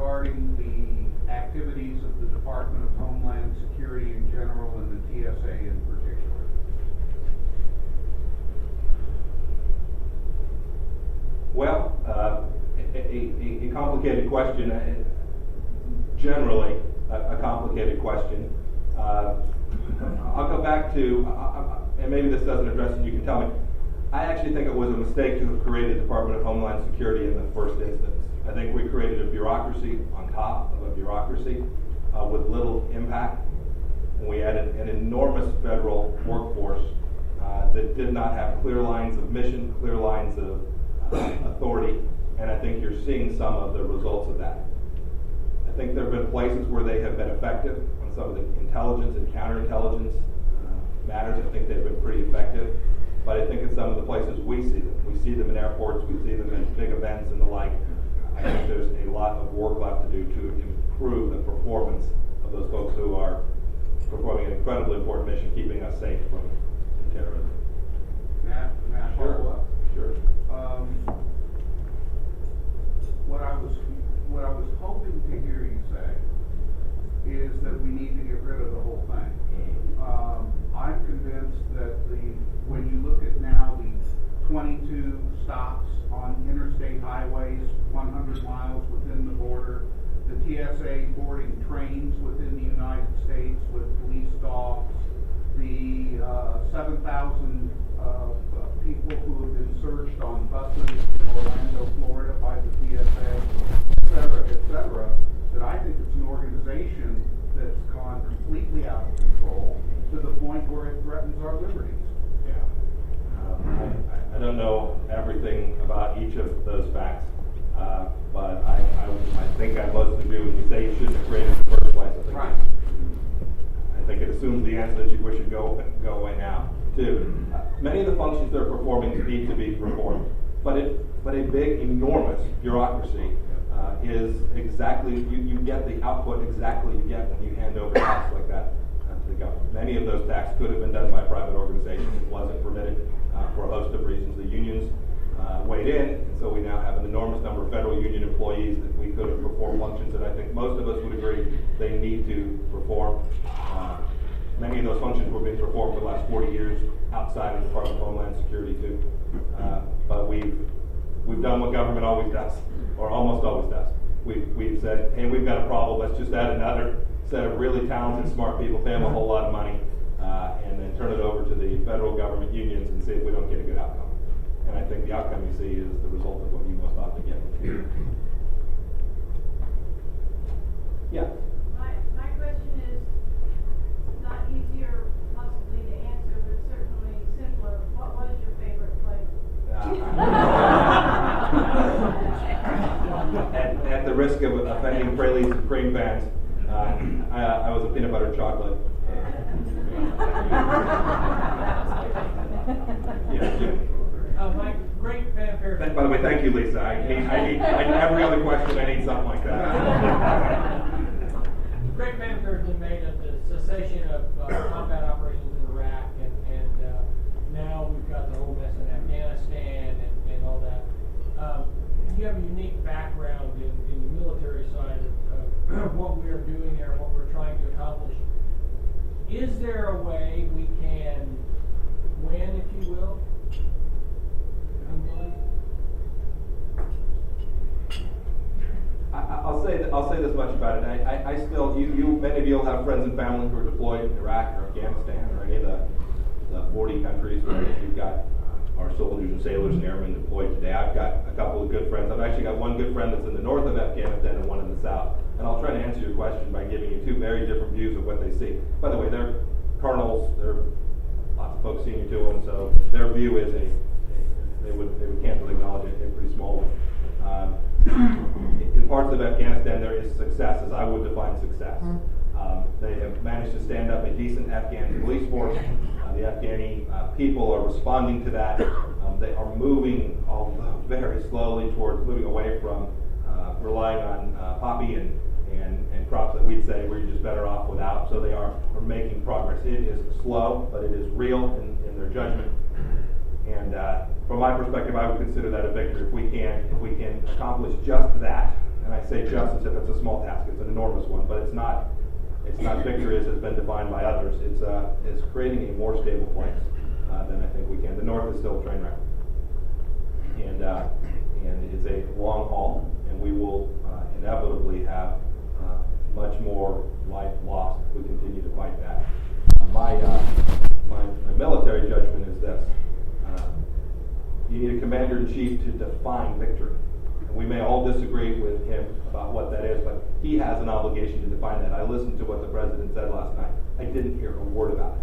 regarding the activities of the Department of Homeland Security in general and the TSA in particular? Well, a complicated question, generally a complicated question. I'll go back to, and maybe this doesn't address it, you can tell me. I actually think it was a mistake to have created the Department of Homeland Security in the first instance. I think we created a bureaucracy on top of a bureaucracy with little impact. And we added an enormous federal workforce that did not have clear lines of mission, clear lines of authority, and I think you're seeing some of the results of that. I think there have been places where they have been effective on some of the intelligence and counterintelligence matters. I think they've been pretty effective. But I think in some of the places we see them. We see them in airports, we see them in big events and the like. I think there's a lot of work left to do to improve the performance of those folks who are performing an incredibly important mission, keeping us safe from terrorism. May I follow up? Sure. What I was hoping to hear you say is that we need to get rid of the whole thing. I'm convinced that when you look at now the 22 stops on interstate highways, 100 miles within the border, the TSA boarding trains within the United States with police dogs, the 7,000 people who have been searched on buses in Orlando, Florida by the TSA, et cetera, that I think it's an organization that's gone completely out of control to the point where it threatens our liberties. Yeah. I don't know everything about each of those facts, but I think I mostly agree when you say you shouldn't have created in the first place. I think it assumes the answer that we should go away now, too. Many of the functions they're performing need to be performed, but a big, enormous bureaucracy is exactly, you get the output exactly you get when you hand over tasks like that to the government. Many of those tasks could have been done by private organizations. It wasn't permitted for a host of reasons. The unions weighed in, and so we now have an enormous number of federal union employees that we could have performed functions that I think most of us would agree they need to perform. Many of those functions were being performed for the last 40 years outside of the Department of Homeland Security too. But we've done what government always does, or almost always does. We've said, hey, we've got a problem, let's just add another set of really talented, smart people, pay them a whole lot of money, and then turn it over to the federal government unions and see if we don't get a good outcome. And I think the outcome you see is the result of what you most often get. Yeah? My question is not easier possibly to answer, but certainly simpler. What was your favorite flavor? At the risk of offending Pralines and cream fans, I was a peanut butter chocolate. My great fanfare. By the way, thank you, Lisa. I need every other question. I need something like that. Great fanfare has been made of the cessation of combat operations in Iraq, and now we've got the whole mess in Afghanistan and all that. You have a unique background in the military side of what we are doing there, what we're trying to accomplish. Is there a way we can win, if you will? I'll say this much about it. I still, many of you will have friends and family who are deployed in Iraq or Afghanistan or any of the 40 countries where we've got our soldiers and sailors and airmen deployed today. I've got a couple of good friends. I've actually got one good friend that's in the north of Afghanistan and one in the south. And I'll try to answer your question by giving you two very different views of what they see. By the way, they're colonels. They're lots of folks senior to them, so their view is they would candidly acknowledge it, a pretty small one. In parts of Afghanistan, there is success, as I would define success. They have managed to stand up a decent Afghan police force. The Afghani people are responding to that. They are moving, although very slowly, towards moving away from relying on poppy and crops that we'd say we're just better off without. So they are making progress. It is slow, but it is real in their judgment. And from my perspective, I would consider that a victory if we can accomplish just that. And and I say just as if it's a small task, it's an enormous one, but it's not victory as has been defined by others. It's creating a more stable place than I think we can. The North is still a train wreck, and it's a long haul, and we will inevitably have much more life lost if we continue to fight that. My military judgment is this. You need a commander-in-chief to define victory. And we may all disagree with him about what that is, but he has an obligation to define that. I listened to what the president said last night. I didn't hear a word about it.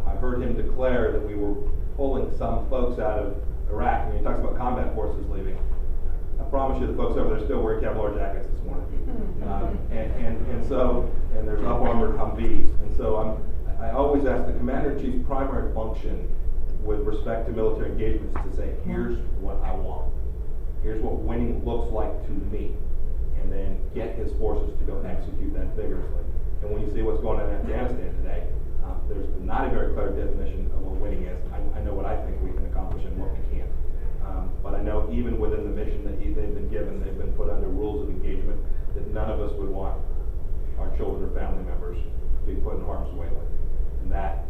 I heard him declare that we were pulling some folks out of Iraq, and he talks about combat forces leaving. I promise you the folks over there still wear Kevlar jackets this morning. And there's up-armored Humvees. And so I always ask the commander-in-chief's primary function with respect to military engagements to say, here's what I want. Here's what winning looks like to me. And then get his forces to go execute that vigorously. And when you see what's going on in Afghanistan today, there's not a very clear definition of what winning is. I know what I think we can accomplish and what we can't. But I know even within the mission that they've been given, they've been put under rules of engagement that none of us would want our children or family members being put in harm's way with. And that's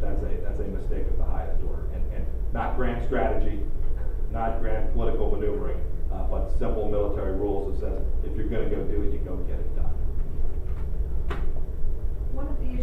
a mistake of the highest order. And not grand strategy, not grand political maneuvering, but simple military rules that says if you're going to go do it, you go get it done. One of the